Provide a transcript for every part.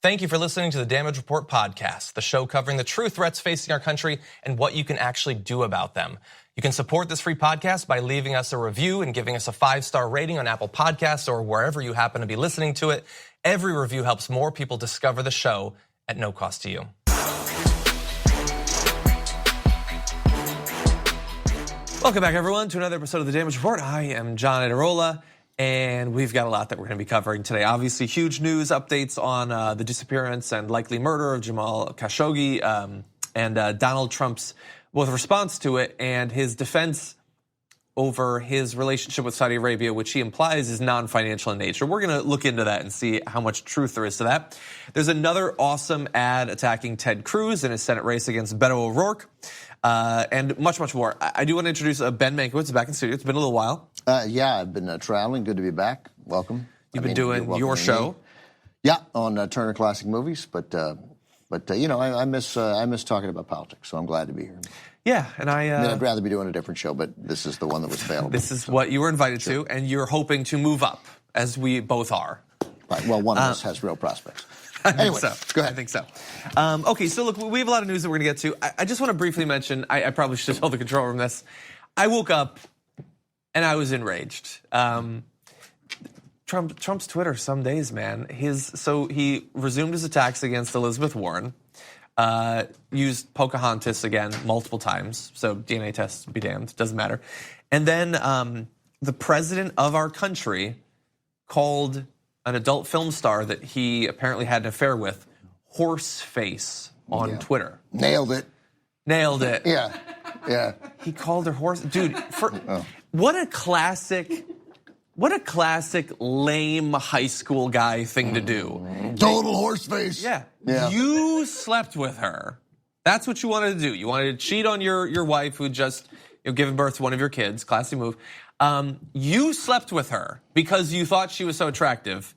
Thank you for listening to the Damage Report podcast, the show covering the true threats facing our country and what you can actually do about them. You can support this free podcast by leaving us a review and giving us a 5-star rating on Apple Podcasts or wherever you happen to be listening to it. Every review helps more people discover the show at no cost to you. Welcome back, everyone, to another episode of the Damage Report. I am John Adarola. And we've got a lot that we're going to be covering today. Obviously, huge news updates on the disappearance and likely murder of Jamal Khashoggi and Donald Trump's both response to it and his defense over his relationship with Saudi Arabia, which he implies is non-financial in nature. We're going to look into that and see how much truth there is to that. There's another awesome ad attacking Ted Cruz in his Senate race against Beto O'Rourke. And much, much more. I do want to introduce Ben Mankiewicz back in studio. It's been a little while. Yeah, I've been traveling. Good to be back. Welcome. You've been doing your show. Yeah, on Turner Classic Movies. But you know, I miss talking about politics. So I'm glad to be here. Yeah, and I mean, I'd rather be doing a different show, but this is the one that was available. This is what you were invited to, and you're hoping to move up, as we both are. Right. Well, one of us has real prospects. Anyway, so. Go ahead. I think so. Okay, so look, we have a lot of news that we're going to get to. I just want to briefly mention, I probably should have held the control room this. I woke up and I was enraged. Trump's Twitter some days, man. So he resumed his attacks against Elizabeth Warren, used Pocahontas again multiple times, so DNA tests be damned, doesn't matter. And then the president of our country called an adult film star that he apparently had an affair with Horseface on Twitter. Nailed it. Yeah. He called her horse. Dude, what a classic lame high school guy thing to do. Total horseface. Yeah. You slept with her. That's what you wanted to do. You wanted to cheat on your wife who just given birth to one of your kids. Classy move. You slept with her because you thought she was so attractive,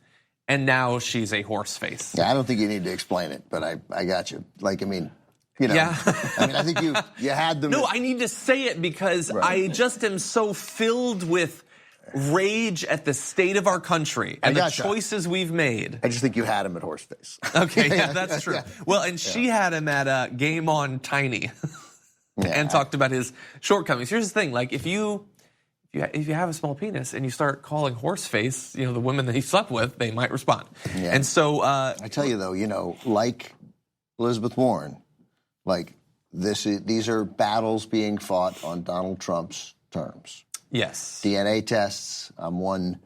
and now she's a horse face. Yeah, I don't think you need to explain it, but I got you. Like, I mean, you know, yeah. I mean, I think you had them. No, I need to say it because I just am so filled with rage at the state of our country and the choices we've made. I just think you had him at horseface. Okay, yeah, that's true. Yeah. Well, and she had him at Game On Tiny and talked about his shortcomings. Here's the thing, like if you have a small penis and you start calling horseface, the women that he slept with, they might respond. Yeah. And so I tell you though, like Elizabeth Warren, like these are battles being fought on Donald Trump's terms. Yes. DNA tests. I'm one,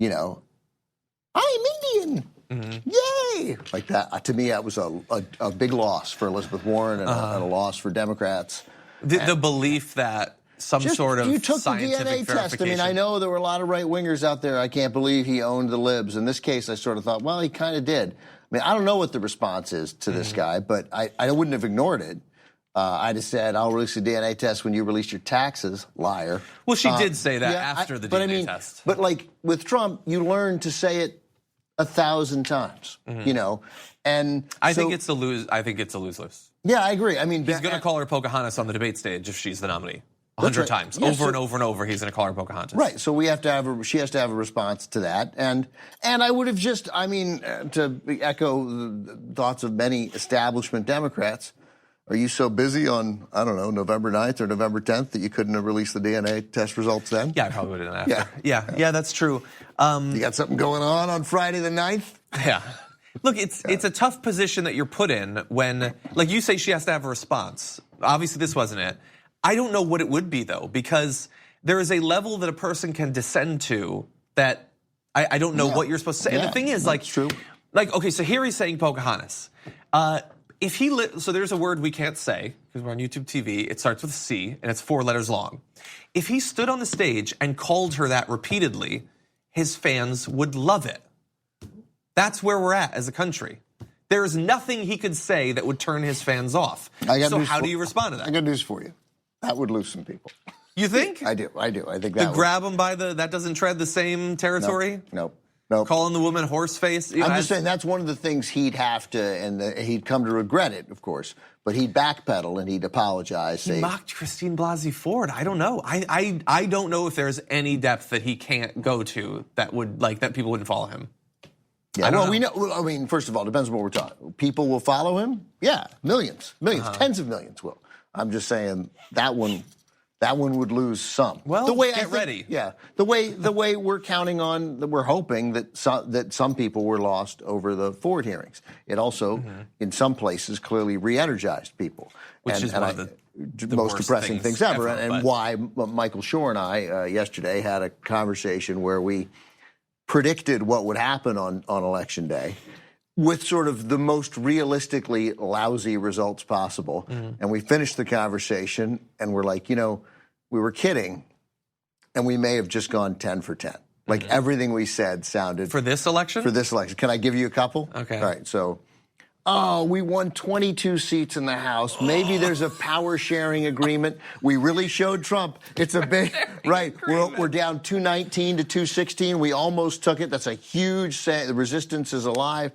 I'm Indian. Mm-hmm. Yay! Like that. To me, that was a big loss for Elizabeth Warren and a loss for Democrats. The belief that some sort of you took scientific the DNA test. I mean, I know there were a lot of right-wingers out there. I can't believe he owned the libs. In this case, I sort of thought, well, he kind of did. I mean, I don't know what the response is to this guy, but I wouldn't have ignored it. I just said, I'll release a DNA test when you release your taxes, liar. Well, she did say that after the DNA test. But like with Trump, you learn to say it 1,000 times, and I think it's a lose. I think it's a lose-lose. Yeah, I agree. I mean, he's going to call her Pocahontas on the debate stage if she's the nominee. 100 times, over and over and over, he's going to call her Pocahontas. Right. So we have to have she has to have a response to that, and I would have just, to echo the thoughts of many establishment Democrats. Are you so busy on, I don't know, November 9th or November 10th that you couldn't have released the DNA test results then? Yeah, I probably would have done after. Yeah, that's true. You got something going on Friday the 9th? Yeah. Look, it's a tough position that you're put in when, like you say, she has to have a response. Obviously, this wasn't it. I don't know what it would be, though, because there is a level that a person can descend to that I don't know what you're supposed to say. And the thing is, like, true. Like, okay, so here he's saying Pocahontas. So there's a word we can't say because we're on YouTube TV. It starts with a C and it's 4 letters long. If he stood on the stage and called her that repeatedly, his fans would love it. That's where we're at as a country. There is nothing he could say that would turn his fans off. So how do you respond to that? I got news for you. That would loosen people. You think? I do. I think that. Grab him by that doesn't tread the same territory? Nope. Calling the woman horseface. I'm just saying that's one of the things he'd have to, and he'd come to regret it, of course. But he'd backpedal and he'd apologize. He mocked Christine Blasey Ford. I don't know. I don't know if there's any depth that he can't go to that would that people wouldn't follow him. Yeah, well, we know. Well, I mean, first of all, it depends on what we're talking. People will follow him. Yeah, millions, tens of millions will. I'm just saying that one would lose some. Well, the way get ready. Yeah, the way we're counting on, we're hoping that some people were lost over the Ford hearings. It also, in some places, clearly re-energized people, which is one of the most depressing things ever. And but why Michael Shore and I yesterday had a conversation where we predicted what would happen on Election Day with sort of the most realistically lousy results possible. And we finished the conversation and we're like, we were kidding and we may have just gone 10 for 10. Like everything we said sounded... For this election? For this election. Can I give you a couple? Okay. All right, so... we won 22 seats in the House. Maybe there's a power sharing agreement. We really showed Trump. It's a big, right. We're down 219 to 216. We almost took it. That's a huge say. The resistance is alive.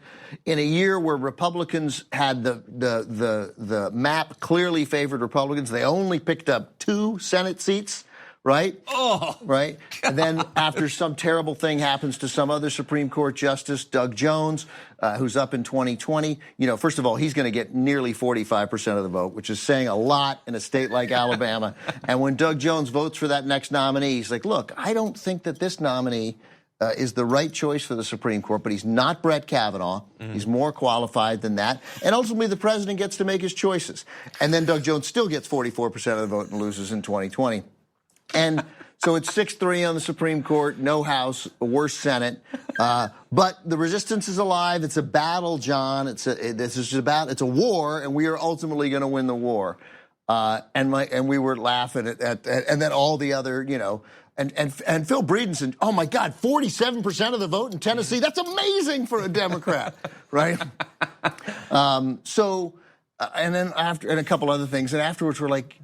In a year where Republicans had the map clearly favored Republicans, they only picked up 2 Senate seats. Right? Oh, right. God. And then after some terrible thing happens to some other Supreme Court justice, Doug Jones, who's up in 2020, first of all, he's going to get nearly 45% of the vote, which is saying a lot in a state like Alabama. And when Doug Jones votes for that next nominee, he's like, look, I don't think that this nominee is the right choice for the Supreme Court, but he's not Brett Kavanaugh. He's more qualified than that. And ultimately, the president gets to make his choices. And then Doug Jones still gets 44% of the vote and loses in 2020. And so it's 6-3 on the Supreme Court, no House, a worse Senate. But the resistance is alive. It's a battle, John. It's a war, and we are ultimately going to win the war. And we were laughing at and then all the other, and Phil Breedenson. Oh my God, 47% of the vote in Tennessee. That's amazing for a Democrat, right? And then and a couple other things, and afterwards we're like.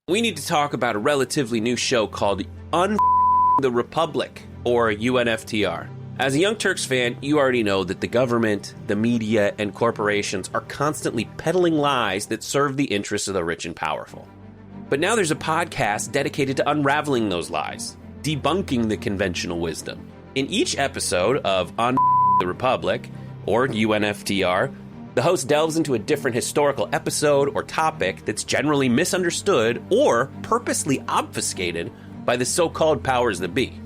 We need to talk about a relatively new show called the Republic, or UNFTR. As a Young Turks fan, you already know that the government, the media, and corporations are constantly peddling lies that serve the interests of the rich and powerful. But now there's a podcast dedicated to unraveling those lies, debunking the conventional wisdom. In each episode of the Republic, or UNFTR, the host delves into a different historical episode or topic that's generally misunderstood or purposely obfuscated by the so-called powers that be,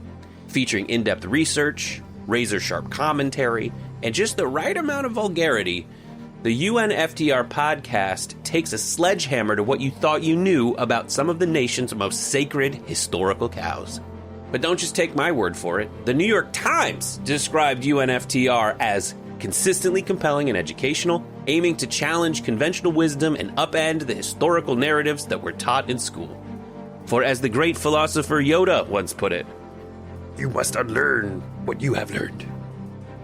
featuring in-depth research, razor-sharp commentary, and just the right amount of vulgarity. The UNFTR podcast takes a sledgehammer to what you thought you knew about some of the nation's most sacred historical cows. But don't just take my word for it. The New York Times described UNFTR as consistently compelling and educational, aiming to challenge conventional wisdom and upend the historical narratives that were taught in school. For as the great philosopher Yoda once put it, you must unlearn what you have learned.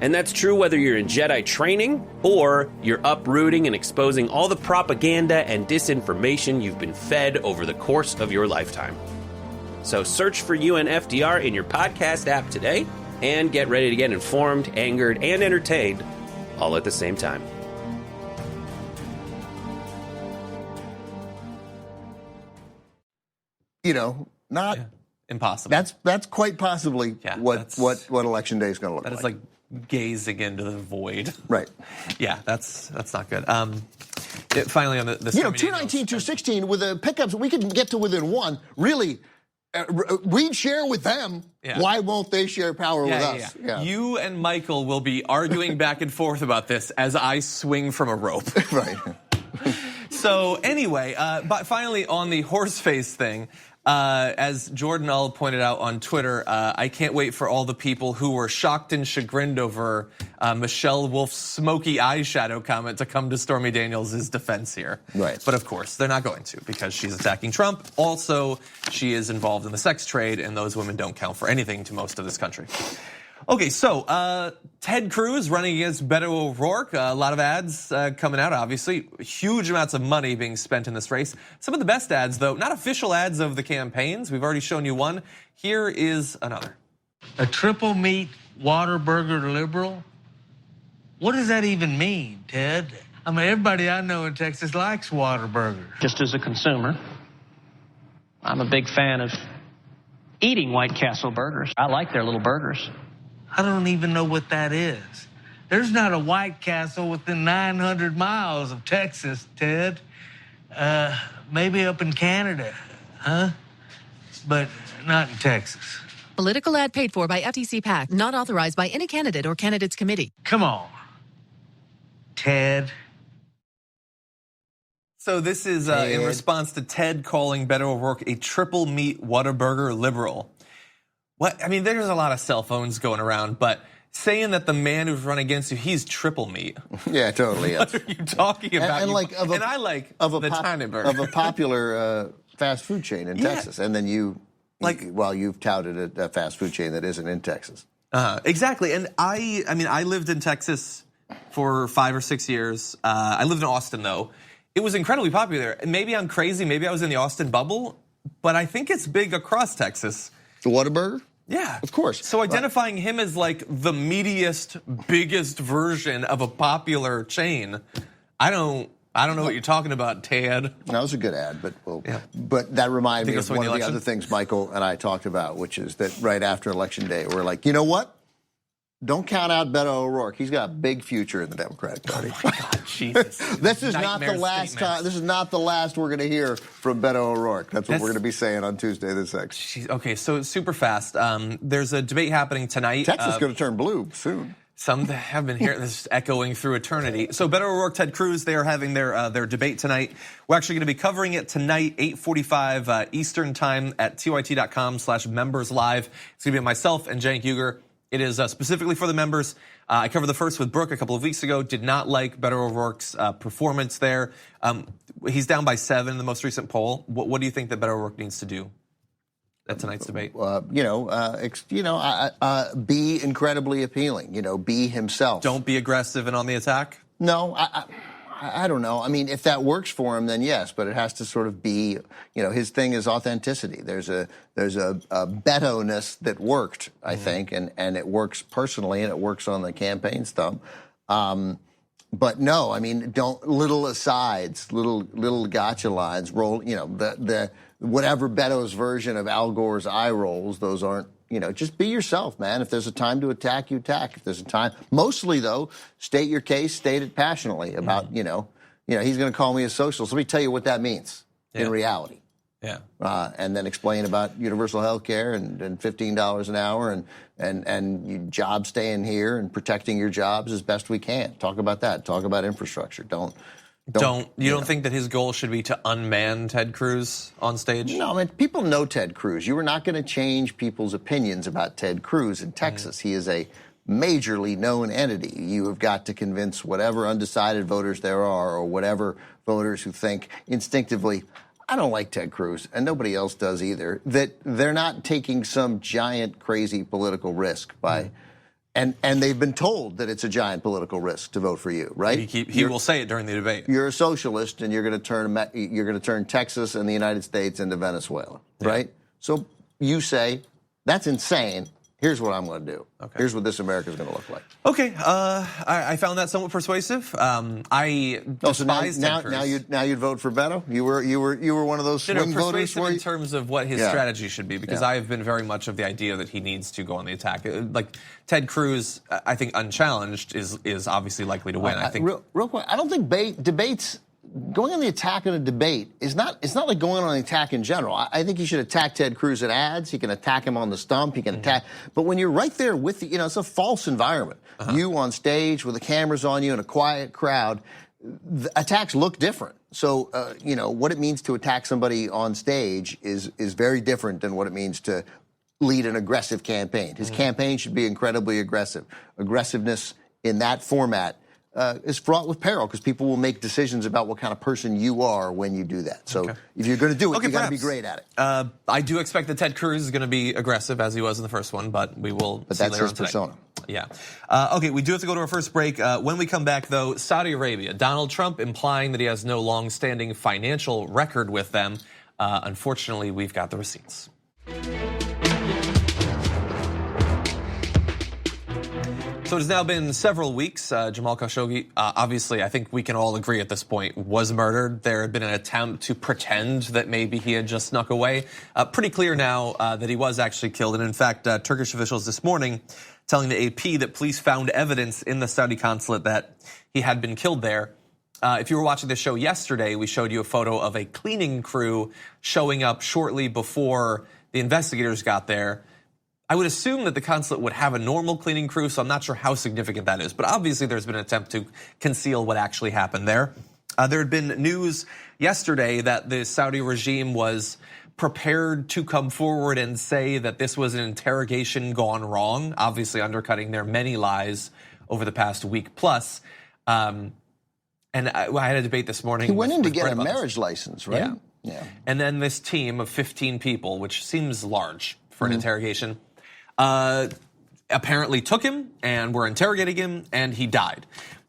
And that's true whether you're in Jedi training or you're uprooting and exposing all the propaganda and disinformation you've been fed over the course of your lifetime. So search for UNFTR in your podcast app today and get ready to get informed, angered, and entertained all at the same time. Not impossible. That's quite possibly what Election Day is going to look like. That is like gazing into the void. Right. Yeah, that's not good. Finally, on the 219, 216 with the pickups, we could get to within one. Really. We'd share with them. Yeah. Why won't they share power with us? Yeah. You and Michael will be arguing back and forth about this as I swing from a rope. Right. So anyway, but finally on the Horseface thing, as Jordan Ull pointed out on Twitter, I can't wait for all the people who were shocked and chagrined over Michelle Wolf's smoky eyeshadow comment to come to Stormy Daniels' defense here. Right. But of course, they're not going to because she's attacking Trump. Also, she is involved in the sex trade, and those women don't count for anything to most of this country. Okay, so Ted Cruz running against Beto O'Rourke. A lot of ads coming out, obviously. Huge amounts of money being spent in this race. Some of the best ads, though, not official ads of the campaigns. We've already shown you one. Here is another. A triple meat Whataburger liberal? What does that even mean, Ted? I mean, everybody I know in Texas likes Whataburgers. Just as a consumer, I'm a big fan of eating White Castle burgers. I like their little burgers. I don't even know what that is. There's not a White Castle within 900 miles of Texas, Ted. Maybe up in Canada, huh? But not in Texas. Political ad paid for by FTC PAC, not authorized by any candidate or candidates committee. Come on, Ted. So this is in response to Ted calling Beto O'Rourke a triple meat Whataburger liberal. What? I mean, there's a lot of cell phones going around, but saying that the man who's run against you, he's triple meat. Yeah, totally. What are you talking about? And I like the tiny burger. Of a popular fast food chain in Texas, and then you've touted a fast food chain that isn't in Texas. Exactly, and I lived in Texas for 5 or 6 years. I lived in Austin though. It was incredibly popular. Maybe I'm crazy. Maybe I was in the Austin bubble, but I think it's big across Texas. The Whataburger? Yeah, of course. So identifying him as like the meatiest, biggest version of a popular chain, I don't know what you're talking about, Ted. That was a good ad, but that reminded me of one of the other things Michael and I talked about, which is that right after Election Day, we're like, you know what? Don't count out Beto O'Rourke. He's got a big future in the Democratic Party. Oh my God, Jesus! This is not the last time. This is not the last we're going to hear from Beto O'Rourke. That's what we're going to be saying on Tuesday the 6th. Okay, so super fast. There's a debate happening tonight. Texas is going to turn blue soon. Some have been here. This is echoing through eternity. So Beto O'Rourke, Ted Cruz, they are having their debate tonight. We're actually going to be covering it tonight, 8:45 Eastern time at tyt.com/members live. It's going to be myself and Cenk Uygur. It is specifically for the members. I covered the first with Brooke a couple of weeks ago. Did not like Beto O'Rourke's performance there. He's down by 7 in the most recent poll. What do you think that Beto O'Rourke needs to do at tonight's debate? Be incredibly appealing. Be himself. Don't be aggressive and on the attack. No, I don't know. I mean, if that works for him, then yes. But it has to sort of be, his thing is authenticity. There's a Beto-ness that worked, I think, and it works personally, and it works on the campaign stump. But no, I mean, don't little asides, little gotcha lines roll. The whatever Beto's version of Al Gore's eye rolls, those aren't. Just be yourself, man. If there's a time to attack, you attack. If there's a time, mostly though, state your case, state it passionately about, he's going to call me a socialist. Let me tell you what that means in reality. Yeah. And then explain about universal health care and $15 an hour and your job staying here and protecting your jobs as best we can. Talk about that. Talk about infrastructure. Don't think that his goal should be to unman Ted Cruz on stage? No, I mean, people know Ted Cruz. You are not going to change people's opinions about Ted Cruz in Texas. He is a majorly known entity. You have got to convince whatever undecided voters there are or whatever voters who think instinctively, I don't like Ted Cruz, and nobody else does either, that they're not taking some giant, crazy political risk by... And they've been told that it's a giant political risk to vote for you, right? He will say it during the debate. You're a socialist, and you're going to turn Texas and the United States into Venezuela, right? So you say that's insane. Here's what I'm going to do. Okay. Here's what this America is going to look like. Okay, I found that somewhat persuasive. I despise Ted Cruz. Now you'd vote for Beto? You were one of those swing voters in terms of what his strategy should be, because I have been very much of the idea that he needs to go on the attack. Like Ted Cruz, I think unchallenged is obviously likely to win. I think real quick. I don't think debates. Going on the attack in a debate it's not like going on the attack in general. I think you should attack Ted Cruz at ads. He can attack him on the stump. He can attack. But when you're right there with it's a false environment. You on stage with the cameras on you in a quiet crowd, the attacks look different. So, what it means to attack somebody on stage is very different than what it means to lead an aggressive campaign. His campaign should be incredibly aggressive. Aggressiveness in that format is fraught with peril because people will make decisions about what kind of person you are when you do that. So if you're going to do it, you got to be great at it. I do expect that Ted Cruz is going to be aggressive as he was in the first one, but we will see that's later his on today. persona. Yeah. Okay, we do have to go to our first break. When we come back, though, Saudi Arabia, Donald Trump implying that he has no long-standing financial record with them. Unfortunately, we've got the receipts. So it has now been several weeks. Jamal Khashoggi, obviously, I think we can all agree at this point, was murdered. There had been an attempt to pretend that maybe he had just snuck away. Pretty clear now that he was actually killed. And in fact, Turkish officials this morning telling the AP that police found evidence in the Saudi consulate that he had been killed there. If you were watching the show yesterday, we showed you a photo of a cleaning crew showing up shortly before the investigators got there. I would assume that the consulate would have a normal cleaning crew, so I'm not sure how significant that is. But obviously there's been an attempt to conceal what actually happened there. There had been news yesterday that the Saudi regime was prepared to come forward and say that this was an interrogation gone wrong, obviously undercutting their many lies over the past week plus. And I had a debate this morning. He went in to get a marriage license, right? Yeah. And then this team of 15 people, which seems large for an interrogation, apparently took him and were interrogating him, and he died.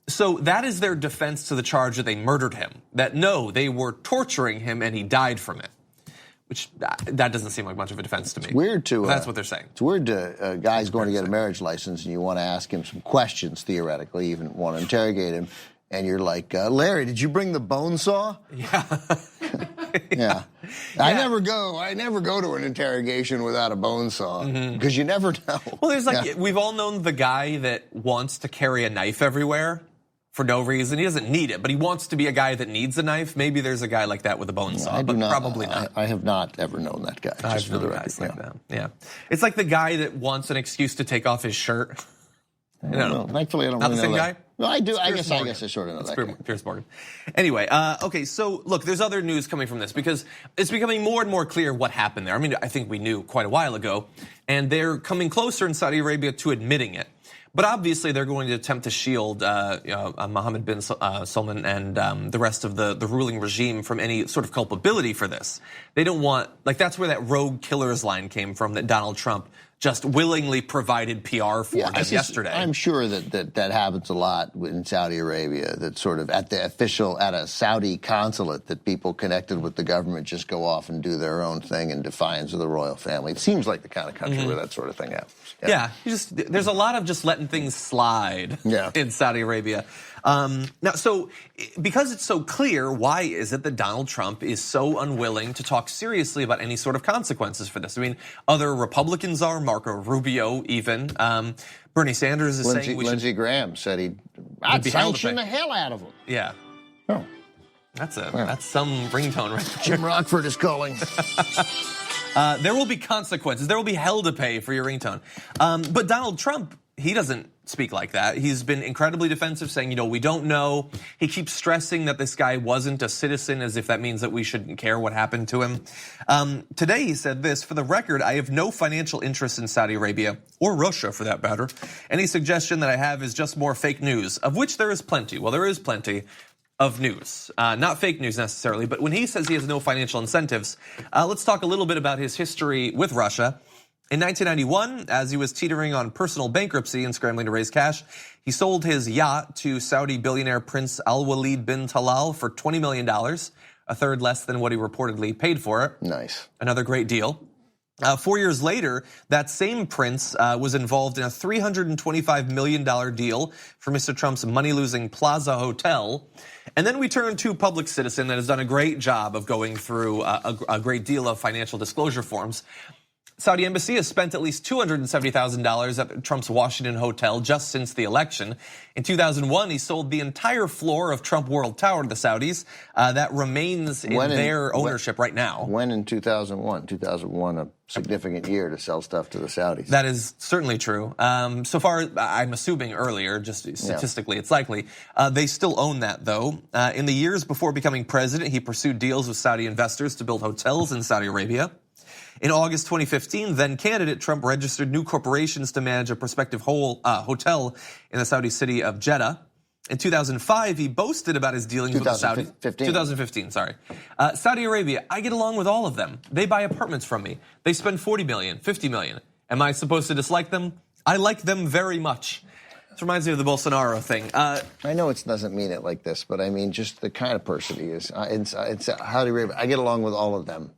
So that is their defense to the charge that they murdered him. That no, they were torturing him and he died from it. Which that doesn't seem like much of a defense to me. It's weird to. That's what they're saying. It's weird to a guy's going to get a marriage license and you want to ask him some questions, theoretically, even want to interrogate him. And you're like, Larry, did you bring the bone saw? Yeah. Yeah. I never go to an interrogation without a bone saw because you never know. Well, there's like, we've all known the guy that wants to carry a knife everywhere for no reason. He doesn't need it, but he wants to be a guy that needs a knife. Maybe there's a guy like that with a bone saw, but probably not. I have not ever known that guy. I've known guys like that. Yeah. It's like the guy that wants an excuse to take off his shirt. No, thankfully I don't Not really the same know guy? that. Well, I do. I guess I sort of know that guy. Piers Morgan. Anyway, okay, so look, there's other news coming from this because it's becoming more and more clear what happened there. I mean, I think we knew quite a while ago, and they're coming closer in Saudi Arabia to admitting it. But obviously, they're going to attempt to shield Mohammed bin Salman and the rest of the ruling regime from any sort of culpability for this. They don't want, like, that's where that rogue killers line came from that Donald Trump just willingly provided PR for them yesterday. I'm sure that happens a lot in Saudi Arabia, that sort of at a Saudi consulate, that people connected with the government just go off and do their own thing in defiance of the royal family. It seems like the kind of country where that sort of thing happens. Yeah, there's a lot of just letting things slide in Saudi Arabia. Now, so because it's so clear, why is it that Donald Trump is so unwilling to talk seriously about any sort of consequences for this? I mean, other Republicans are, Marco Rubio even. Bernie Sanders is saying Lindsey Graham said I'd sanction the hell out of him. Yeah. Oh. That's some ringtone right there. Jim Rockford is calling. There will be consequences. There will be hell to pay for your ringtone. But Donald Trump, he doesn't speak like that. He's been incredibly defensive, saying, we don't know. He keeps stressing that this guy wasn't a citizen, as if that means that we shouldn't care what happened to him. Today he said this: for the record, I have no financial interest in Saudi Arabia, or Russia for that matter. Any suggestion that I have is just more fake news, of which there is plenty. Well, there is plenty of news, not fake news necessarily, but when he says he has no financial incentives, let's talk a little bit about his history with Russia. In 1991, as he was teetering on personal bankruptcy and scrambling to raise cash, he sold his yacht to Saudi billionaire Prince Al-Walid bin Talal for $20 million, a third less than what he reportedly paid for it. Nice. Another great deal. 4 years later, that same prince was involved in a $325 million deal for Mr. Trump's money-losing Plaza Hotel. And then we turn to a public citizen that has done a great job of going through a great deal of financial disclosure forms. Saudi embassy has spent at least $270,000 at Trump's Washington hotel just since the election. In 2001, he sold the entire floor of Trump World Tower to the Saudis. That remains in their ownership right now. When in 2001? 2001, a significant year to sell stuff to the Saudis. That is certainly true. So far, I'm assuming earlier, just statistically, it's likely. They still own that, though. In the years before becoming president, he pursued deals with Saudi investors to build hotels in Saudi Arabia. In August 2015, then candidate Trump registered new corporations to manage a prospective hotel in the Saudi city of Jeddah. In 2005, he boasted about his dealings with the Saudis. 2015, sorry. Saudi Arabia, I get along with all of them. They buy apartments from me. They spend $40 million, $50 million. Am I supposed to dislike them? I like them very much. This reminds me of the Bolsonaro thing. I know it doesn't mean it like this, but I mean just the kind of person he is. It's Saudi Arabia. I get along with all of them.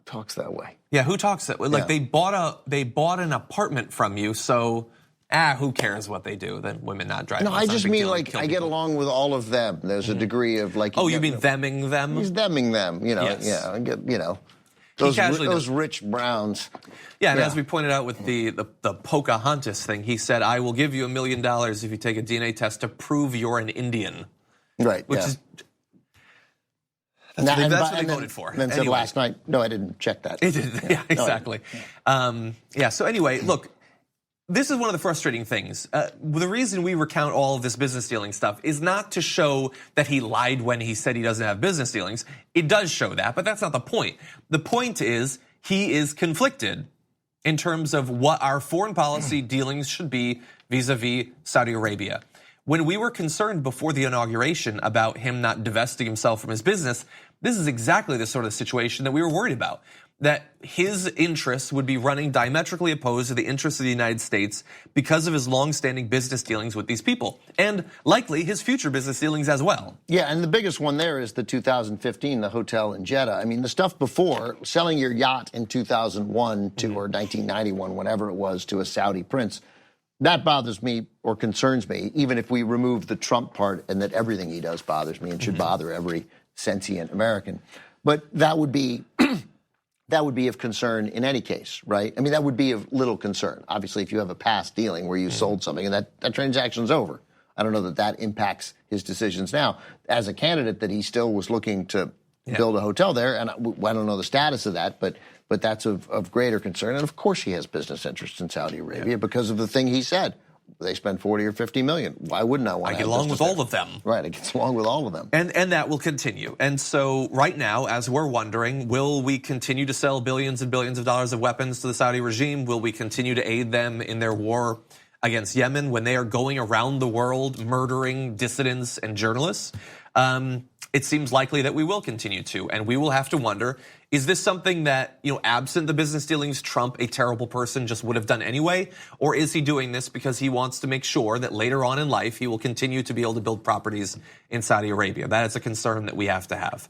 Talks that way. Yeah, who talks that way? Like they bought an apartment from you, so who cares what they do? Then women not driving. No, I just mean like I get along with all of them. There's a degree of like. Oh, you mean themming them? He's themming them. Yes. Yeah, I get. those rich Browns. Yeah, and as we pointed out with the Pocahontas thing, he said, "I will give you $1 million if you take a DNA test to prove you're an Indian." Right. Which is that's what he voted for. And then said last night, no, I didn't check that. It did. Yeah, exactly. So anyway, look. This is one of the frustrating things. The reason we recount all of this business dealing stuff is not to show that he lied when he said he doesn't have business dealings. It does show that, but that's not the point. The point is he is conflicted in terms of what our foreign policy dealings should be vis-a-vis Saudi Arabia. When we were concerned before the inauguration about him not divesting himself from his business, this is exactly the sort of situation that we were worried about. That his interests would be running diametrically opposed to the interests of the United States because of his long-standing business dealings with these people, and likely his future business dealings as well. Yeah, and the biggest one there is the 2015, the hotel in Jeddah. I mean, the stuff before, selling your yacht in 2001 to, or 1991, whenever it was, to a Saudi prince, that bothers me or concerns me, even if we remove the Trump part and that everything he does bothers me and should bother every sentient American. But that would be... that would be of concern in any case, right? I mean, that would be of little concern. Obviously, if you have a past dealing where you sold something and that transaction's over, I don't know that impacts his decisions now. As a candidate that he still was looking to build a hotel there, and I don't know the status of that, but that's of greater concern. And of course he has business interests in Saudi Arabia because of the thing he said. They spend 40 or 50 million. Why wouldn't I want to get along with all of them? Right, it gets along with all of them. And that will continue. And so right now, as we're wondering, will we continue to sell billions and billions of dollars of weapons to the Saudi regime? Will we continue to aid them in their war against Yemen when they are going around the world murdering dissidents and journalists? It seems likely that we will continue to, and we will have to wonder, is this something that, absent the business dealings, Trump, a terrible person, just would have done anyway? Or is he doing this because he wants to make sure that later on in life he will continue to be able to build properties in Saudi Arabia? That is a concern that we have to have.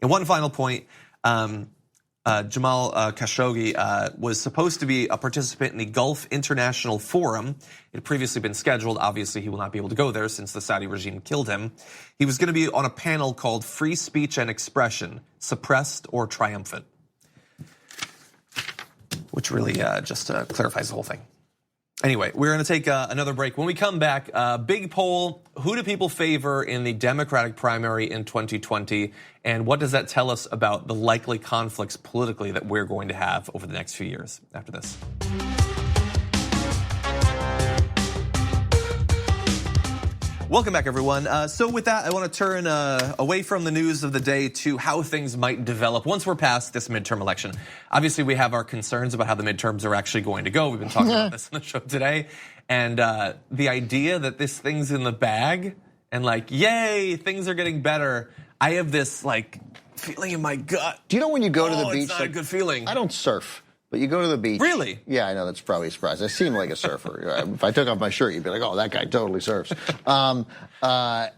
And one final point, Jamal Khashoggi was supposed to be a participant in the Gulf International Forum. It had previously been scheduled. Obviously, he will not be able to go there since the Saudi regime killed him. He was going to be on a panel called Free Speech and Expression, Suppressed or Triumphant, which really just clarifies the whole thing. Anyway, we're going to take another break. When we come back, big poll, who do people favor in the Democratic primary in 2020? And what does that tell us about the likely conflicts politically that we're going to have over the next few years after this? Welcome back, everyone. So with that, I want to turn away from the news of the day to how things might develop once we're past this midterm election. Obviously, we have our concerns about how the midterms are actually going to go. We've been talking about this on the show today. And the idea that this thing's in the bag and yay, things are getting better. I have this feeling in my gut. Do you know when you go to the beach? It's not a good feeling. I don't surf. But you go to the beach. Really? Yeah, I know. That's probably a surprise. I seem like a surfer. If I took off my shirt, you'd be like, oh, that guy totally surfs. But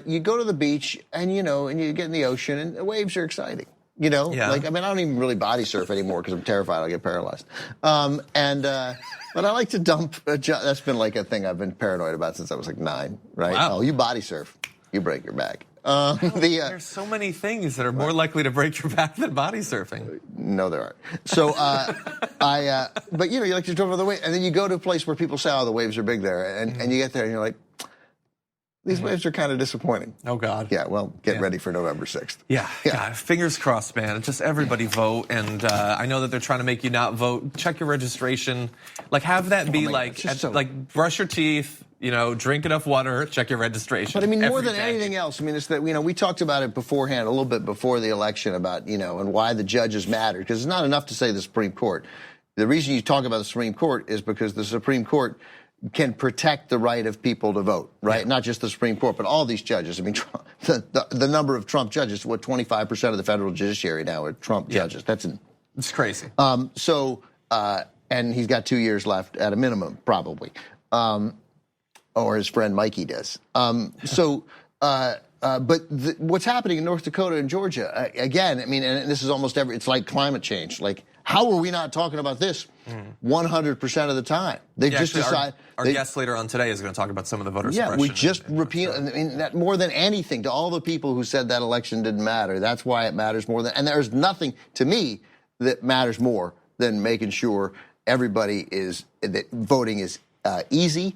you go to the beach and you get in the ocean and the waves are exciting. Yeah. I don't even really body surf anymore because I'm terrified I'll get paralyzed. But I like to dump. That's been a thing I've been paranoid about since I was 9, right? Wow. Oh, you body surf, you break your back. There's so many things that are more likely to break your back than body surfing. No, there aren't. So but you like to jump over the wave, and then you go to a place where people say, "Oh, the waves are big there," and you get there and you're like, "These waves are kind of disappointing." Oh God. Yeah. Well, get ready for November 6th. Yeah. God, fingers crossed, man. Just everybody vote, and I know that they're trying to make you not vote. Check your registration. Have that be brush your teeth. Drink enough water, check your registration. But more than anything else, it's that, we talked about it beforehand, a little bit before the election about, and why the judges matter. Because it's not enough to say the Supreme Court. The reason you talk about the Supreme Court is because the Supreme Court can protect the right of people to vote, right? Yeah. Not just the Supreme Court, but all these judges. The number of Trump judges, 25% of the federal judiciary now are Trump judges. It's crazy. And he's got 2 years left at a minimum, probably. Or his friend Mikey does. But what's happening in North Dakota and Georgia, again, and this is almost it's like climate change. How are we not talking about this 100% of the time? They just decide. Our guest later on today is going to talk about some of the voter suppression. Yeah, we just repeal. I mean, that more than anything, to all the people who said that election didn't matter, that's why it matters more than. And there's nothing to me that matters more than making sure everybody that voting is easy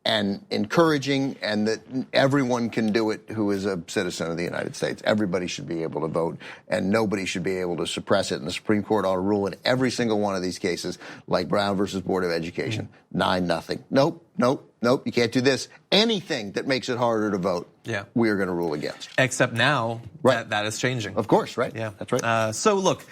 and encouraging, and that everyone can do it who is a citizen of the United States. Everybody should be able to vote, and nobody should be able to suppress it. And the Supreme Court ought to rule in every single one of these cases, like Brown versus Board of Education, 9-0. Nope. You can't do this. Anything that makes it harder to vote, we are going to rule against. Except now, that is changing. Of course, right? Yeah, that's right. So look.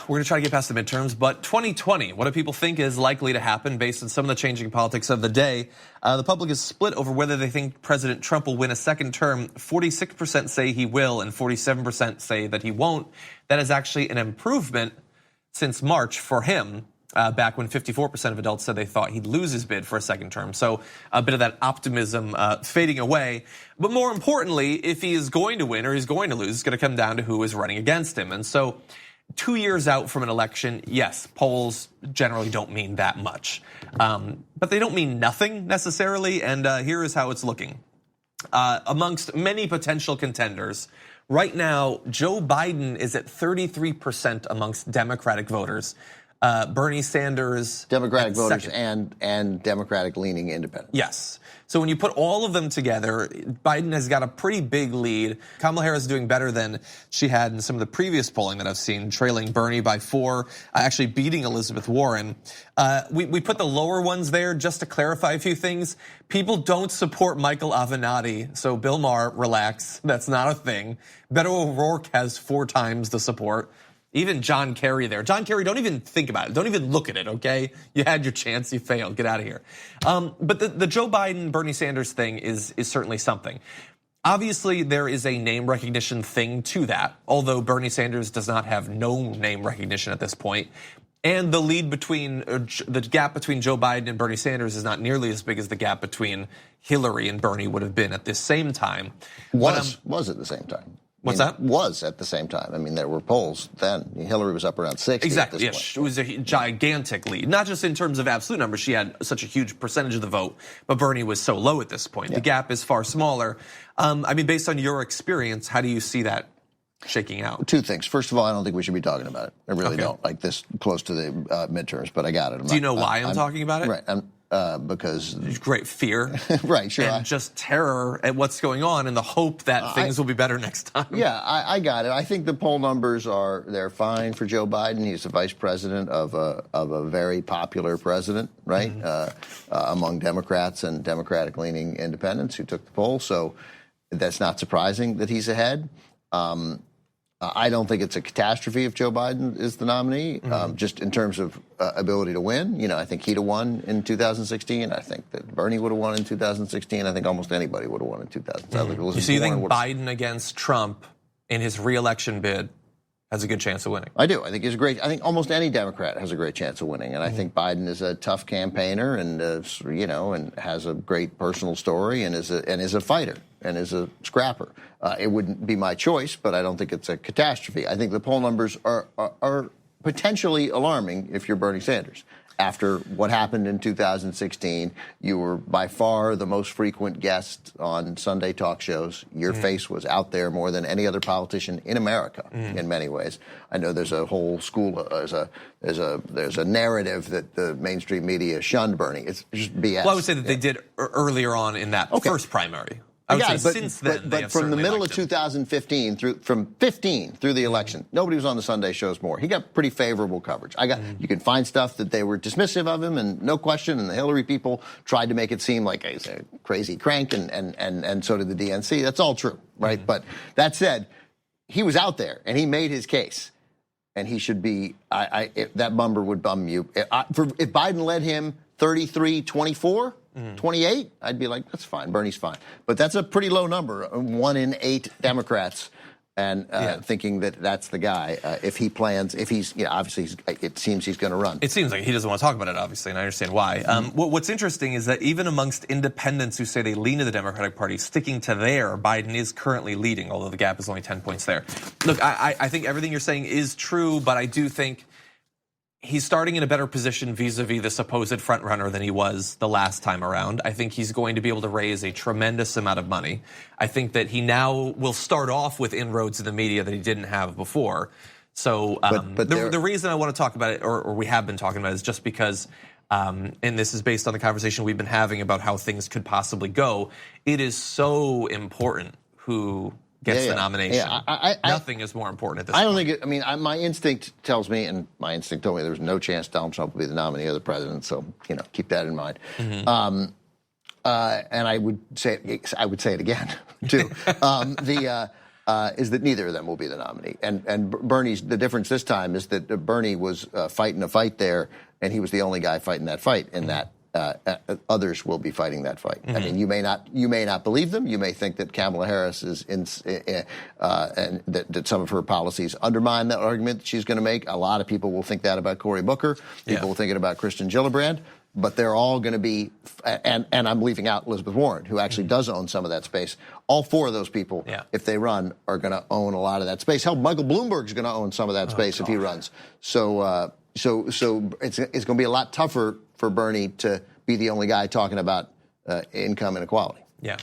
We're going to try to get past the midterms, but 2020, what do people think is likely to happen based on some of the changing politics of the day? The public is split over whether they think President Trump will win a second term. 46% say he will, and 47% say that he won't. That is actually an improvement since March for him, back when 54% of adults said they thought he'd lose his bid for a second term. So a bit of that optimism fading away. But more importantly, if he is going to win or he's going to lose, it's going to come down to who is running against him. And so 2 years out from an election, yes, polls generally don't mean that much. But they don't mean nothing necessarily, and here is how it's looking. Amongst many potential contenders, right now, Joe Biden is at 33% amongst Democratic voters. Bernie Sanders. Democratic voters and Democratic-leaning independents. Yes. So when you put all of them together, Biden has got a pretty big lead. Kamala Harris is doing better than she had in some of the previous polling that I've seen, trailing Bernie by 4, actually beating Elizabeth Warren. We put the lower ones there just to clarify a few things. People don't support Michael Avenatti, so Bill Maher, relax. That's not a thing. Beto O'Rourke has 4 times the support. Even John Kerry there. John Kerry, don't even think about it. Don't even look at it, okay? You had your chance, you failed. Get out of here. But the Joe Biden, Bernie Sanders thing is certainly something. Obviously, there is a name recognition thing to that, although Bernie Sanders does not have no name recognition at this point. And the lead between, the gap between Joe Biden and Bernie Sanders is not nearly as big as the gap between Hillary and Bernie would have been at this same time. Was at the same time. What's that? Was at the same time. I mean, there were polls then. Hillary was up around 60. Exactly. Yes, it was a gigantic lead. Not just in terms of absolute numbers. She had such a huge percentage of the vote, but Bernie was so low at this point. Yeah. The gap is far smaller. I mean, based on your experience, how do you see that shaking out? 2 things. First of all, I don't think we should be talking about it. I really don't, like this close to the midterms, but I got it. Do you know why I'm talking about it? Right. Because great fear, right? Sure, and just terror at what's going on, and the hope that things will be better next time. Yeah, I got it. I think the poll numbers they're fine for Joe Biden. He's the vice president of a very popular president, right? Among Democrats and Democratic-leaning independents who took the poll, so that's not surprising that he's ahead. I don't think it's a catastrophe if Joe Biden is the nominee, just in terms of ability to win. You know, I think he'd have won in 2016. I think that Bernie would have won in 2016. I think almost anybody would have won in 2016. So you think Biden against Trump in his re-election bid has a good chance of winning? I do. I think he's great. I think almost any Democrat has a great chance of winning, and I think Biden is a tough campaigner, and and has a great personal story, and is a fighter, and is a scrapper. It wouldn't be my choice, but I don't think it's a catastrophe. I think the poll numbers are potentially alarming if you're Bernie Sanders. After what happened in 2016, you were by far the most frequent guest on Sunday talk shows. Your face was out there more than any other politician in America in many ways. I know there's a whole school, there's a narrative that the mainstream media shunned Bernie. It's just BS. Well, I would say that they did earlier on in that first primary. I would say since then, but from the middle of 2015 from 15 through the election, nobody was on the Sunday shows more. He got pretty favorable coverage. You can find stuff that they were dismissive of him, and no question. And the Hillary people tried to make it seem like he's a crazy crank, and so did the DNC. That's all true, right? But that said, he was out there and he made his case, and he should be. That number would bum you. If Biden led him 33-24. 28, I'd be like, that's fine. Bernie's fine. But that's a pretty low number. 1 in 8 Democrats and thinking that that's the guy. If he plans, if he's, obviously it seems he's going to run. It seems like he doesn't want to talk about it, obviously, and I understand why. What's interesting is that even amongst independents who say they lean to the Democratic Party, sticking to there, Biden is currently leading, although the gap is only 10 points there. Look, I think everything you're saying is true, but I do think he's starting in a better position vis-a-vis the supposed frontrunner than he was the last time around. I think he's going to be able to raise a tremendous amount of money. I think that he now will start off with inroads in the media that he didn't have before. So the reason I want to talk about it, or we have been talking about it, is just because, and this is based on the conversation we've been having about how things could possibly go. It is so important who gets the nomination. Nothing is more important at this point. I don't think my instinct tells me, and my instinct told me there was no chance Donald Trump would be the nominee or the president. So, keep that in mind. And I would say it again, too. Is that neither of them will be the nominee. And Bernie's, the difference this time is that Bernie was fighting a fight there, and he was the only guy fighting that fight, and that others will be fighting that fight. I mean, you may not believe them. You may think that Kamala Harris is and that some of her policies undermine that argument that she's going to make. A lot of people will think that about Cory Booker. People will think it about Kristen Gillibrand. But they're all going to be, and I'm leaving out Elizabeth Warren, who actually does own some of that space. All four of those people, if they run, are going to own a lot of that space. Hell, Michael Bloomberg's going to own some of that space if he runs. So it's going to be a lot tougher for Bernie to be the only guy talking about income inequality. Yeah,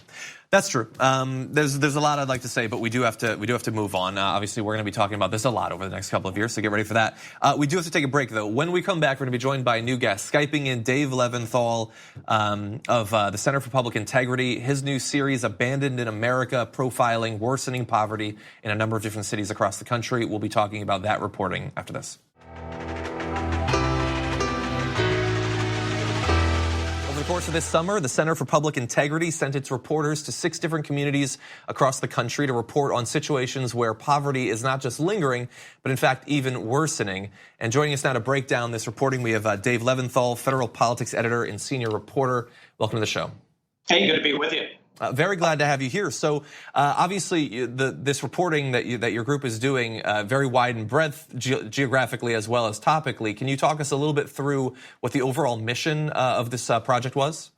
that's true. There's a lot I'd like to say, but we do have to move on. Obviously, we're going to be talking about this a lot over the next couple of years, so get ready for that. We do have to take a break, though. When we come back, we're going to be joined by a new guest, Skyping in Dave Levinthal of the Center for Public Integrity. His new series, Abandoned in America, profiling worsening poverty in a number of different cities across the country. We'll be talking about that reporting after this. Over the course of this summer, the Center for Public Integrity sent its reporters to 6 different communities across the country to report on situations where poverty is not just lingering, but in fact even worsening. And joining us now to break down this reporting, we have Dave Levinthal, federal politics editor and senior reporter. Welcome to the show. Hey, good to be with you. Very glad to have you here. So obviously this reporting that your group is doing very wide in breadth geographically as well as topically. Can you talk us a little bit through what the overall mission of this project was?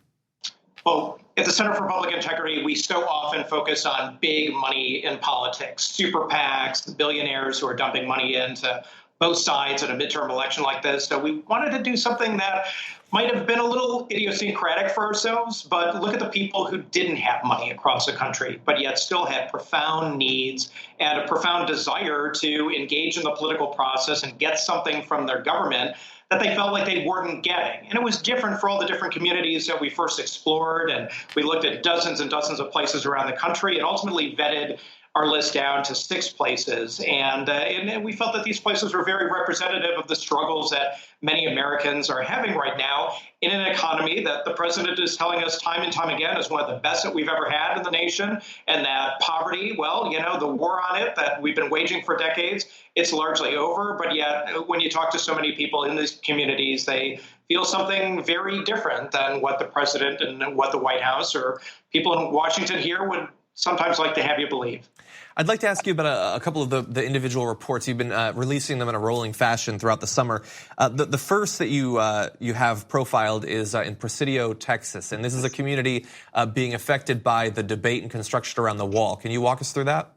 Well, at the Center for Public Integrity, we so often focus on big money in politics, super PACs, billionaires who are dumping money into both sides in a midterm election like this. So we wanted to do something that might have been a little idiosyncratic for ourselves, but look at the people who didn't have money across the country, but yet still had profound needs and a profound desire to engage in the political process and get something from their government that they felt like they weren't getting. And it was different for all the different communities that we first explored. And we looked at dozens and dozens of places around the country and ultimately vetted our list down to 6 places. And we felt that these places were very representative of the struggles that many Americans are having right now in an economy that the president is telling us time and time again is one of the best that we've ever had in the nation. And that poverty, well, the war on it that we've been waging for decades, it's largely over. But yet, when you talk to so many people in these communities, they feel something very different than what the president and what the White House or people in Washington here would sometimes like to have you believe. I'd like to ask you about a couple of the individual reports. You've been releasing them in a rolling fashion throughout the summer. The first that you have profiled is in Presidio, Texas, and this is a community being affected by the debate and construction around the wall. Can you walk us through that?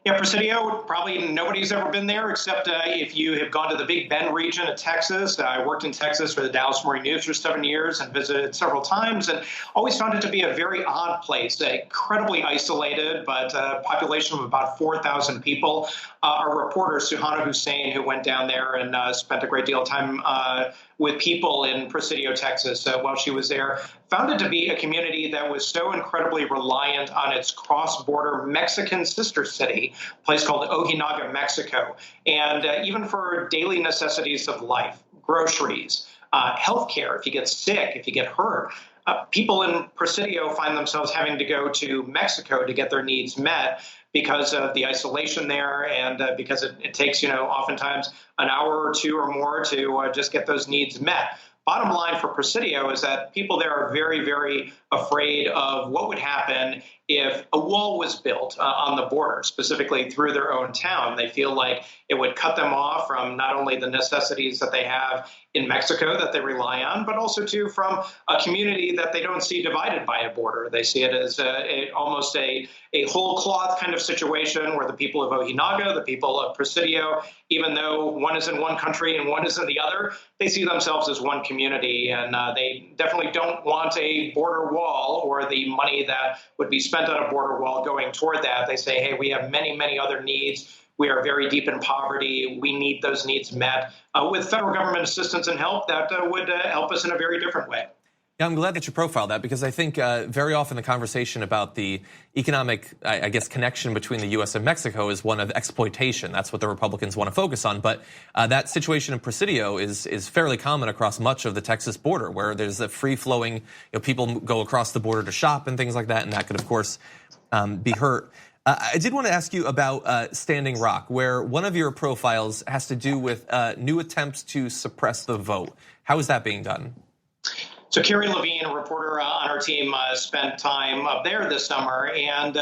Yeah, Presidio, probably nobody's ever been there except if you have gone to the Big Bend region of Texas. I worked in Texas for the Dallas Morning News for 7 years and visited several times and always found it to be a very odd place, incredibly isolated, but a population of about 4,000 people. Our reporter, Suhana Hussein, who went down there and spent a great deal of time with people in Presidio, Texas, while she was there, found it to be a community that was so incredibly reliant on its cross-border Mexican sister city, a place called Ojinaga, Mexico. And even for daily necessities of life, groceries, healthcare, if you get sick, if you get hurt, people in Presidio find themselves having to go to Mexico to get their needs met because of the isolation there and because it takes, oftentimes an hour or two or more to just get those needs met. bottom line for Presidio is that people there are very, very afraid of what would happen if a wall was built on the border, specifically through their own town. They feel like it would cut them off from not only the necessities that they have in Mexico that they rely on, but also too from a community that they don't see divided by a border. They see it as almost a whole cloth kind of situation where the people of Ojinaga, the people of Presidio, even though one is in one country and one is in the other, they see themselves as one community. And they definitely don't want a border wall or the money that would be spent on a border wall going toward that. They say, hey, we have many, many other needs. We are very deep in poverty. We need those needs met with federal government assistance and help that would help us in a very different way. Yeah, I'm glad that you profiled that because I think very often the conversation about the economic, I guess, connection between the U.S. and Mexico is one of exploitation. That's what the Republicans want to focus on. But that situation in Presidio is fairly common across much of the Texas border, where there's a free-flowing, people go across the border to shop and things like that, and that could, of course, be hurt. I did want to ask you about Standing Rock, where one of your profiles has to do with new attempts to suppress the vote. How is that being done? So Carrie Levine, a reporter on our team, spent time up there this summer, and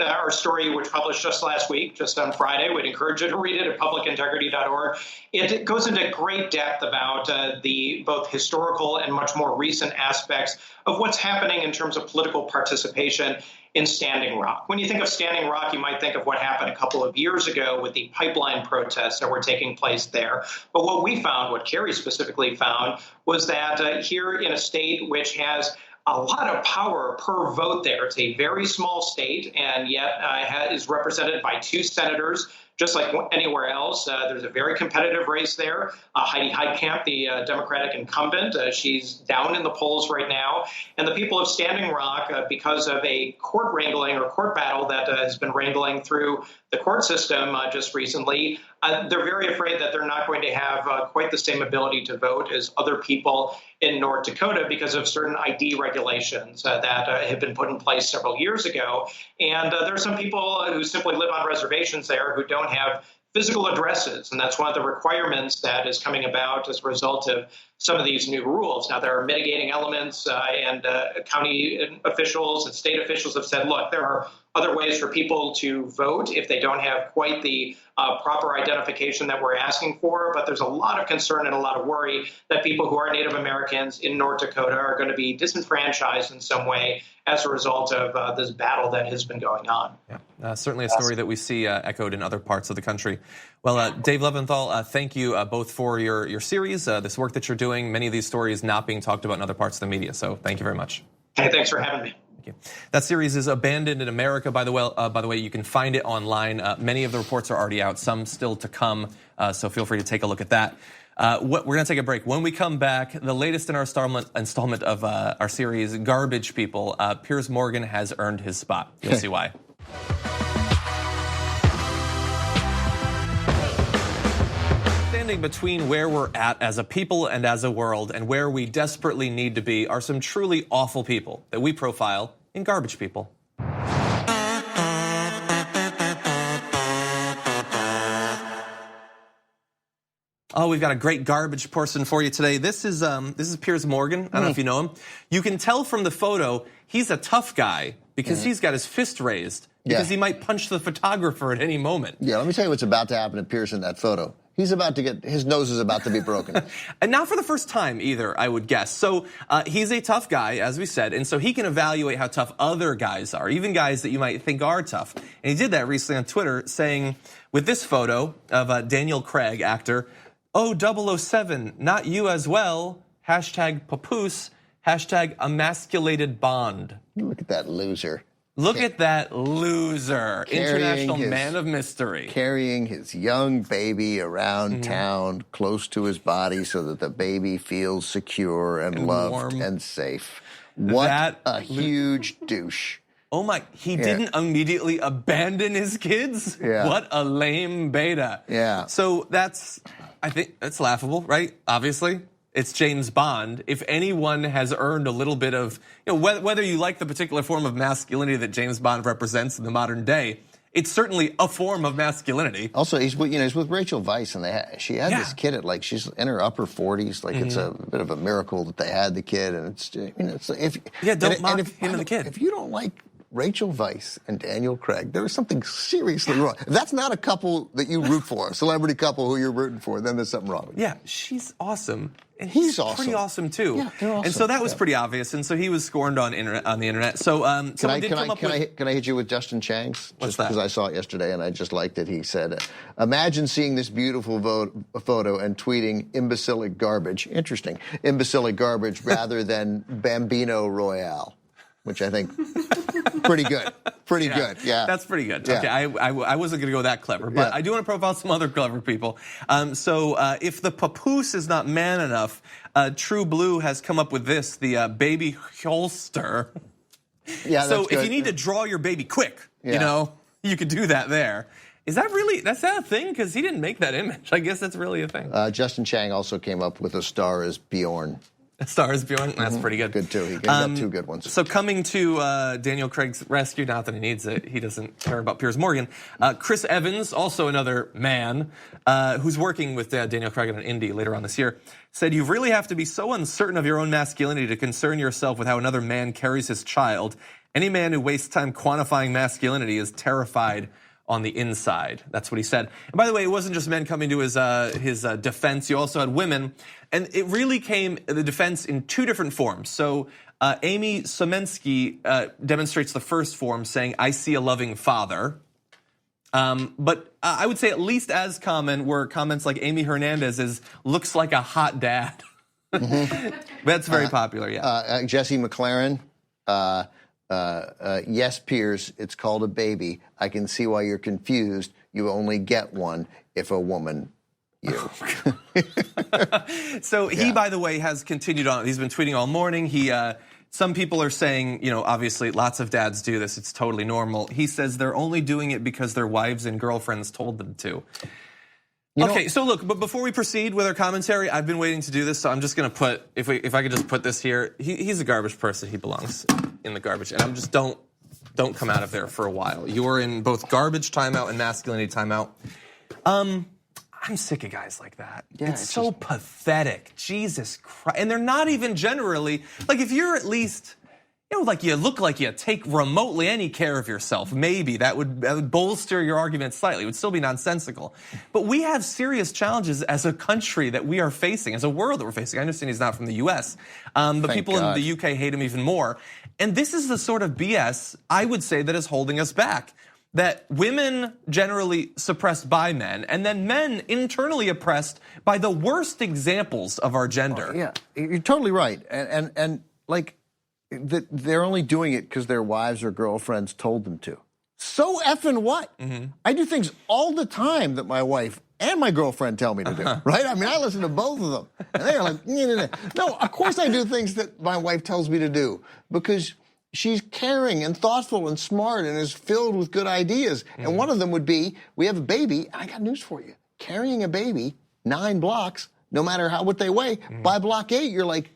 our story, which published just last week, just on Friday, we'd encourage you to read it at publicintegrity.org. It goes into great depth about the both historical and much more recent aspects of what's happening in terms of political participation in Standing Rock. When you think of Standing Rock, you might think of what happened a couple of years ago with the pipeline protests that were taking place there. But what we found, what Carrie specifically found, was that here in a state which has a lot of power per vote there, it's a very small state, and yet is represented by 2 senators. Just like anywhere else, there's a very competitive race there. Heidi Heitkamp, the Democratic incumbent, she's down in the polls right now. And the people of Standing Rock, because of a court wrangling or court battle that has been wrangling through the court system just recently, they're very afraid that they're not going to have quite the same ability to vote as other people in North Dakota because of certain ID regulations that have been put in place several years ago. And there are some people who simply live on reservations there who don't have physical addresses, and that's one of the requirements that is coming about as a result of some of these new rules. Now, there are mitigating elements, and county officials and state officials have said, look, there are other ways for people to vote if they don't have quite the proper identification that we're asking for. But there's a lot of concern and a lot of worry that people who are Native Americans in North Dakota are going to be disenfranchised in some way as a result of this battle that has been going on. Yeah, certainly a story that we see echoed in other parts of the country. Well, Dave Levinthal, thank you both for your series, this work that you're doing. Many of these stories not being talked about in other parts of the media. So thank you very much. Hey, thanks for having me. That series is Abandoned in America, by the way. You can find it online. Many of the reports are already out, some still to come. So feel free to take a look at that. We're going to take a break. When we come back, the latest in our installment of our series, Garbage People, Piers Morgan has earned his spot. You'll see why. Standing between where we're at as a people and as a world and where we desperately need to be are some truly awful people that we profile in Garbage People. Oh, we've got a great garbage person for you today. This is Piers Morgan. I don't know if you know him. You can tell from the photo he's a tough guy because he's got his fist raised because he might punch the photographer at any moment. Yeah, let me tell you what's about to happen to Piers in that photo. He's about to get, his nose is about to be broken. And not for the first time either, I would guess. So he's a tough guy, as we said, and so he can evaluate how tough other guys are, even guys that you might think are tough. And he did that recently on Twitter, saying, with this photo of Daniel Craig, actor, "Oh, 007, not you as well. Hashtag papoose. Hashtag emasculated Bond." Look at that loser. Look at that loser. International man of mystery. Carrying his young baby around town close to his body so that the baby feels secure and loved warm. And safe. What a huge douche. Oh my, he didn't immediately abandon his kids? Yeah. What a lame beta. Yeah. So I think that's laughable, right? Obviously. It's James Bond. If anyone has earned a little bit of, whether you like the particular form of masculinity that James Bond represents in the modern day, it's certainly a form of masculinity. Also, he's with Rachel Weisz, and she had this kid at she's in her upper 40s. Like it's a bit of a miracle that they had the kid, and it's don't mock him and the kid. If you don't like Rachel Weisz and Daniel Craig, there is something seriously wrong. If that's not a couple that you root for, a celebrity couple who you're rooting for, then there's something wrong with you. Yeah, she's awesome. And he's awesome. Pretty awesome too. Yeah, they're awesome. And so that was pretty obvious. And so he was scorned on the internet. So can I hit you with Justin Chang's? What's that? Because I saw it yesterday and I just liked it. He said, "Imagine seeing this beautiful photo and tweeting imbecilic garbage." Interesting, imbecilic garbage rather than Bambino Royale, which I think pretty good. Pretty good, yeah. That's pretty good. Yeah. Okay, I wasn't going to go that clever, but I do want to profile some other clever people. So if the papoose is not man enough, True Blue has come up with this, the baby holster. Yeah, so that's good. if you need to draw your baby quick, you could do that there. Is that really, that's that a thing? Because he didn't make that image. I guess that's really a thing. Justin Chang also came up with A Star Is Bjorn. Stars Bjorn, that's pretty good. Good too. He got two good ones. So coming to Daniel Craig's rescue, not that he needs it, he doesn't care about Piers Morgan. Chris Evans, also another man who's working with Daniel Craig on an indie later on this year, said, "You really have to be so uncertain of your own masculinity to concern yourself with how another man carries his child. Any man who wastes time quantifying masculinity is terrified on the inside." That's what he said. And by the way, it wasn't just men coming to his defense. You also had women. And it really came, the defense, in two different forms. So Amy Somensky demonstrates the first form, saying, "I see a loving father." But I would say at least as common were comments like Amy Hernandez's, "looks like a hot dad." That's very popular, yeah. Jesse McLaren, "Yes, Piers, it's called a baby. I can see why you're confused. You only get one if a woman..." So he, by the way, has continued on. He's been tweeting all morning. Some people are saying, obviously lots of dads do this. It's totally normal. He says they're only doing it because their wives and girlfriends told them to. Okay, so look, but before we proceed with our commentary, I've been waiting to do this, so I'm just gonna put, if I could just put this here. He's a garbage person. He belongs in the garbage, and I'm just don't come out of there for a while. You are in both garbage timeout and masculinity timeout. I'm sick of guys like that. Yeah, it's so pathetic. Jesus Christ. And they're not even generally, like if you're at least, like you look like you take remotely any care of yourself, maybe that would bolster your argument slightly. It would still be nonsensical. But we have serious challenges as a country that we are facing, as a world that we're facing. I understand he's not from the US, but people in the UK hate him even more. And this is the sort of BS, I would say, that is holding us back. That women generally suppressed by men, and then men internally oppressed by the worst examples of our gender. Yeah, you're totally right. And like, they're only doing it because their wives or girlfriends told them to. So effing what? I do things all the time that my wife and my girlfriend tell me to do, right? I mean, I listen to both of them. And they're like, no, of course I do things that my wife tells me to do because she's caring and thoughtful and smart and is filled with good ideas. And one of them would be, we have a baby. I got news for you. Carrying a baby 9 blocks, no matter what they weigh, by block 8, you're like,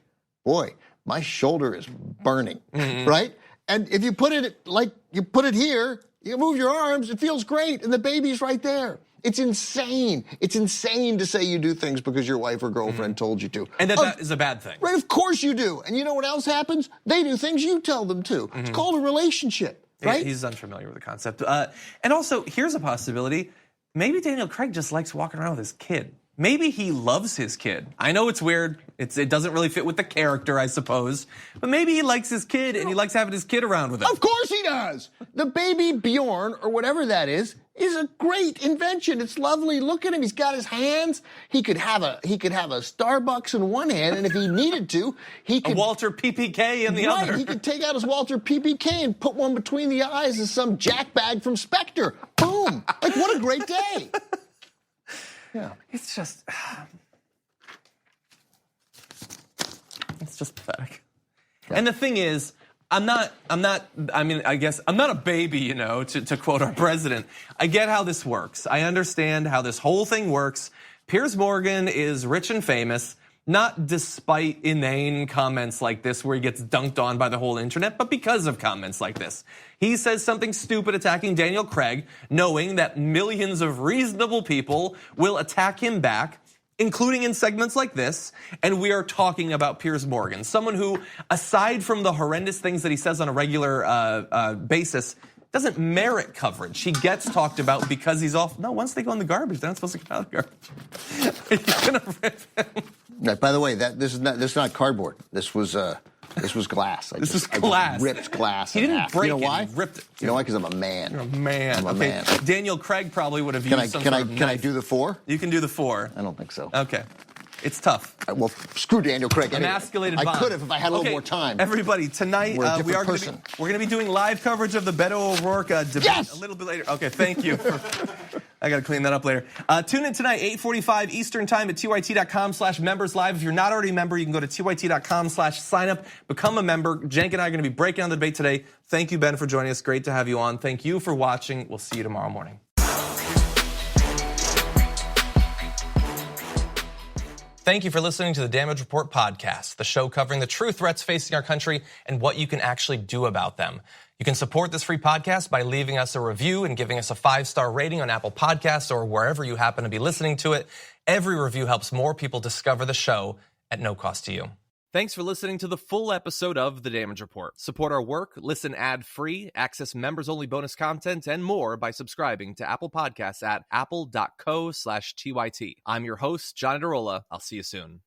boy, my shoulder is burning, right? And if you put it like you put it here, you move your arms, it feels great, and the baby's right there. It's insane. It's insane to say you do things because your wife or girlfriend told you to. And that is a bad thing. Right, of course you do. And you know what else happens? They do things you tell them to. It's called a relationship, right? He's unfamiliar with the concept. And also, here's a possibility. Maybe Daniel Craig just likes walking around with his kid. Maybe he loves his kid. I know it's weird. It doesn't really fit with the character, I suppose. But maybe he likes his kid and he likes having his kid around with him. Of course he does. The baby Bjorn, or whatever that is a great invention. It's lovely. Look at him. He's got his hands. He could have a Starbucks in one hand, and if he needed to, he could a Walter PPK in the other. He could take out his Walter PPK and put one between the eyes as some jackbag from Spectre. Boom. Like, what a great day. Yeah. It's just pathetic. Yeah. And the thing is, I guess I'm not a baby, to quote our president. I get how this works. I understand how this whole thing works. Piers Morgan is rich and famous. Not despite inane comments like this where he gets dunked on by the whole internet, but because of comments like this. He says something stupid attacking Daniel Craig, knowing that millions of reasonable people will attack him back, including in segments like this. And we are talking about Piers Morgan, someone who, aside from the horrendous things that he says on a regular basis, doesn't merit coverage. He gets talked about because he's off. No, once they go in the garbage, they're not supposed to get out of the garbage. Are you gonna rip him? Right, by the way, this is not cardboard. This was glass. This is glass. I just ripped glass. He in didn't half. break You know it. why? He ripped it. You know why? Because I'm a man. You're a man. I'm a Okay. man. Daniel Craig probably would have Can used some sort of I knife. do the 4? You can do the 4. I don't think so. Okay. It's tough. Well, screw Daniel Craig. Anyway. Emasculated I Bond. could have if I had a little Okay, more time. Everybody, tonight We're a we are different we're going to be doing live coverage of the Beto O'Rourke debate Yes! a little bit later. Okay, thank you. I got to clean that up later. Tune in tonight, 8:45 Eastern Time at tyt.com/members live. If you're not already a member, you can go to tyt.com/signup, become a member. Cenk and I are going to be breaking down the debate today. Thank you, Ben, for joining us. Great to have you on. Thank you for watching. We'll see you tomorrow morning. Thank you for listening to the Damage Report podcast, the show covering the true threats facing our country and what you can actually do about them. You can support this free podcast by leaving us a review and giving us a 5-star rating on Apple Podcasts or wherever you happen to be listening to it. Every review helps more people discover the show at no cost to you. Thanks for listening to the full episode of The Damage Report. Support our work, listen ad-free, access members-only bonus content, and more by subscribing to Apple Podcasts at apple.co/TYT. I'm your host, John Adarola. I'll see you soon.